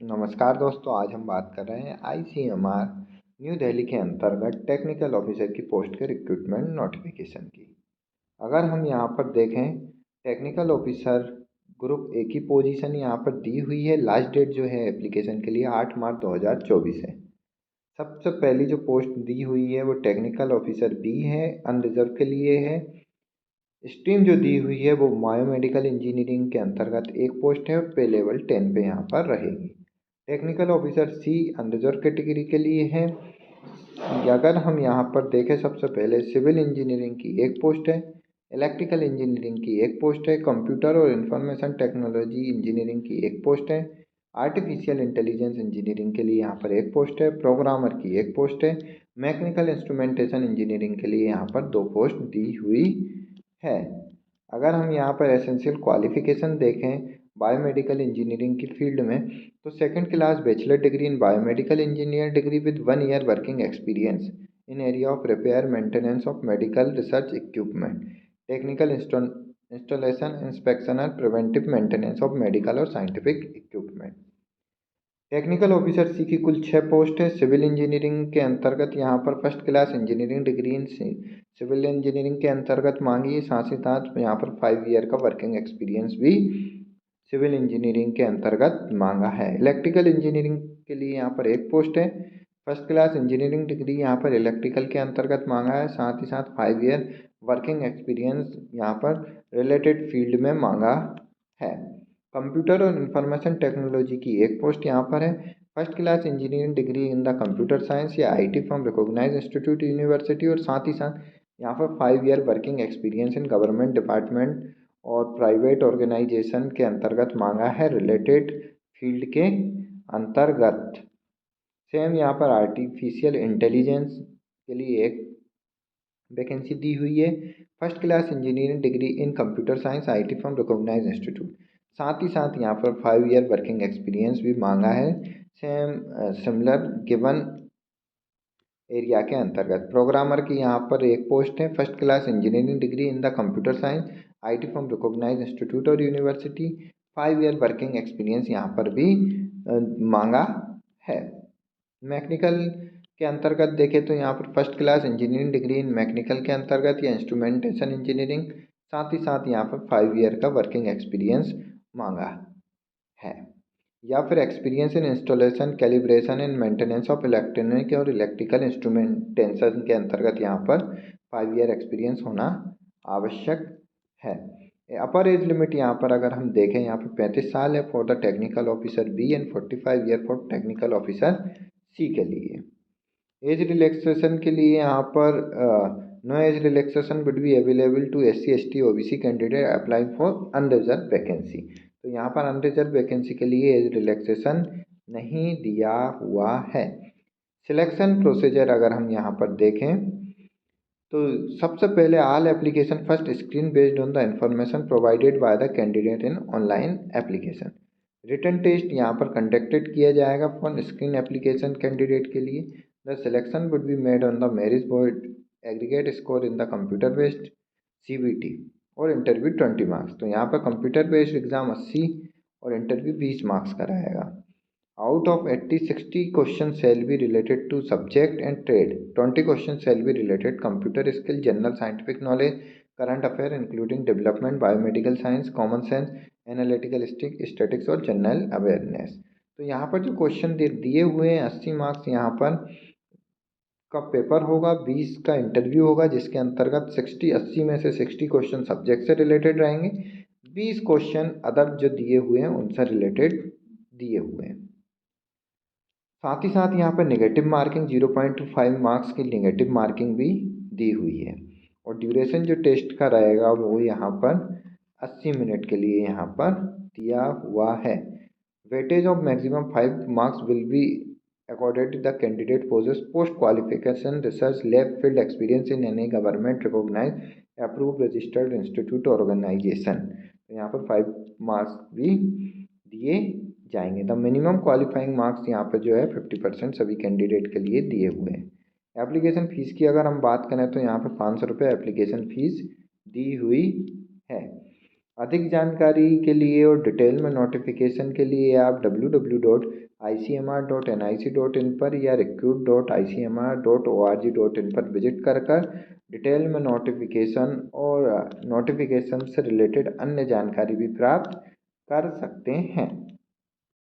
नमस्कार दोस्तों, आज हम बात कर रहे हैं आईसीएमआर न्यू दिल्ली के अंतर्गत टेक्निकल ऑफिसर की पोस्ट के रिक्रूटमेंट नोटिफिकेशन की। अगर हम यहाँ पर देखें, टेक्निकल ऑफिसर ग्रुप ए की पोजीशन यहाँ पर दी हुई है। लास्ट डेट जो है एप्लीकेशन के लिए 8 मार्च 2024 है। सबसे पहली जो पोस्ट दी हुई है वो टेक्निकल ऑफिसर बी है, अनरिजर्व के लिए है। स्ट्रीम जो दी हुई है वो बायोमेडिकल इंजीनियरिंग के अंतर्गत एक पोस्ट है और पे लेवल 10 पे यहाँ पर रहेगी। Technical officer C unreserve category के लिए है। अगर हम यहाँ पर देखें, सबसे पहले सिविल इंजीनियरिंग की एक पोस्ट है, इलेक्ट्रिकल इंजीनियरिंग की एक पोस्ट है, कंप्यूटर और इंफॉर्मेशन टेक्नोलॉजी इंजीनियरिंग की एक पोस्ट है, आर्टिफिशियल इंटेलिजेंस इंजीनियरिंग के लिए यहाँ पर एक पोस्ट है, प्रोग्रामर की एक पोस्ट है, मैकेनिकल इंस्ट्रूमेंटेशन इंजीनियरिंग के लिए यहाँ पर 2 पोस्ट दी हुई है। अगर हम यहाँ पर एसेंशियल क्वालिफिकेशन देखें बायोमेडिकल इंजीनियरिंग की फील्ड में, तो second class bachelor degree in biomedical engineer degree with 1 year working experience in area of repair maintenance of medical research equipment, technical installation inspection and preventive maintenance of medical और scientific equipment. Technical officer C की कुल 6 post है। Civil engineering के अंतर्गत यहाँ पर first class engineering degree in civil engineering के अंतर्गत मांगी है। साथ ही साथ यहाँ पर 5 ईयर का वर्किंग एक्सपीरियंस भी सिविल इंजीनियरिंग के अंतर्गत मांगा है। इलेक्ट्रिकल इंजीनियरिंग के लिए यहाँ पर एक पोस्ट है। फर्स्ट क्लास इंजीनियरिंग डिग्री यहाँ पर इलेक्ट्रिकल के अंतर्गत मांगा है। साथ ही साथ 5 ईयर वर्किंग एक्सपीरियंस यहाँ पर रिलेटेड फील्ड में मांगा है। कंप्यूटर और इंफॉर्मेशन टेक्नोलॉजी की एक पोस्ट यहाँ पर है। First class engineering degree in the computer science या IT from recognised institute university, और साथ ही साथ यहाँ पर 5 year working experience in government department और प्राइवेट ऑर्गेनाइजेशन के अंतर्गत मांगा है रिलेटेड फील्ड के अंतर्गत। सेम यहाँ पर आर्टिफिशियल इंटेलिजेंस के लिए एक वैकेंसी दी हुई है। First class engineering degree in computer science IT from recognised institute, साथ ही साथ यहाँ पर 5 ईयर वर्किंग एक्सपीरियंस भी मांगा है। सेम सिमिलर गिवन एरिया के अंतर्गत। प्रोग्रामर की यहाँ पर एक पोस्ट है। First class engineering degree in the computer science IT from recognised institute और यूनिवर्सिटी, 5 ईयर वर्किंग एक्सपीरियंस यहाँ पर भी मांगा है। मैकेनिकल के अंतर्गत देखें तो यहाँ पर फर्स्ट क्लास इंजीनियरिंग डिग्री इन मैकेनिकल के अंतर्गत या इंस्ट्रूमेंटेशन इंजीनियरिंग, साथ ही साथ यहाँ पर 5 ईयर का वर्किंग एक्सपीरियंस मांगा है। या फिर experience in installation calibration and maintenance of electronic और इलेक्ट्रिकल इंस्ट्रूमेंटेशन के अंतर्गत यहाँ पर 5 ईयर एक्सपीरियंस होना आवश्यक है। अपर एज लिमिट यहाँ पर अगर हम देखें, यहाँ पर 35 साल है for the technical officer B and 45 year for technical officer C के लिए। एज रिलैक्सेशन के लिए यहाँ पर no age relaxation would be available to SC ST OBC candidate applying for unreserve vacancy. तो यहाँ पर अनरिजर्व वैकेंसी के लिए एज रिलैक्सेशन नहीं दिया हुआ है। सिलेक्शन प्रोसीजर अगर हम यहाँ पर देखें तो सबसे पहले all application first screen based on the information provided by the candidate in online application. Written test यहाँ पर कंडक्टेड किया जाएगा फॉर स्क्रीन एप्लीकेशन कैंडिडेट के लिए। The selection would be made on the merit board aggregate score in the computer based CBT और interview 20 marks. तो यहाँ पर कंप्यूटर बेस्ड एग्जाम 80 और इंटरव्यू 20 मार्क्स का रहेगा। Out of 80, 60 questions shall be related to subject and trade. 20 questions shall be related computer skill, general scientific knowledge, current affair including development, biomedical science, common sense, analytical statistics और general awareness. तो यहाँ पर जो question दिए हुए हैं 80 marks यहाँ पर का पेपर होगा, 20 का इंटरव्यू होगा, जिसके अंतर्गत 80 में से 60 क्वेश्चन सब्जेक्ट से रिलेटेड रहेंगे, 20 क्वेश्चन अदर जो दिए हुए हैं उनसे रिलेटेड दिए हुए हैं। साथ ही साथ यहाँ पर नेगेटिव मार्किंग 0.25 मार्क्स की नेगेटिव मार्किंग भी दी हुई है। और ड्यूरेशन जो टेस्ट का रहेगा वो यहाँ पर 80 मिनट के लिए यहाँ पर दिया हुआ है। Weightage of maximum 5 marks will be accorded to the candidate possess post qualification research lab field experience in any government recognized approved registered institute or organization। तो यहाँ पर 5 मार्क्स भी दिए जाएंगे। द मिनिमम क्वालिफाइंग मार्क्स यहाँ पर जो है 50% सभी कैंडिडेट के लिए दिए हुए हैं। एप्लीकेशन फ़ीस की अगर हम बात करें तो यहाँ पर 500 रुपये एप्लीकेशन फ़ीस दी हुई है। अधिक जानकारी के लिए और डिटेल में नोटिफिकेशन के लिए आप www.icmr.nic.in पर या recruit.icmr.org.in पर विजिट कर डिटेल में नोटिफिकेशन और नोटिफिकेशन से रिलेटेड अन्य जानकारी भी प्राप्त कर सकते हैं।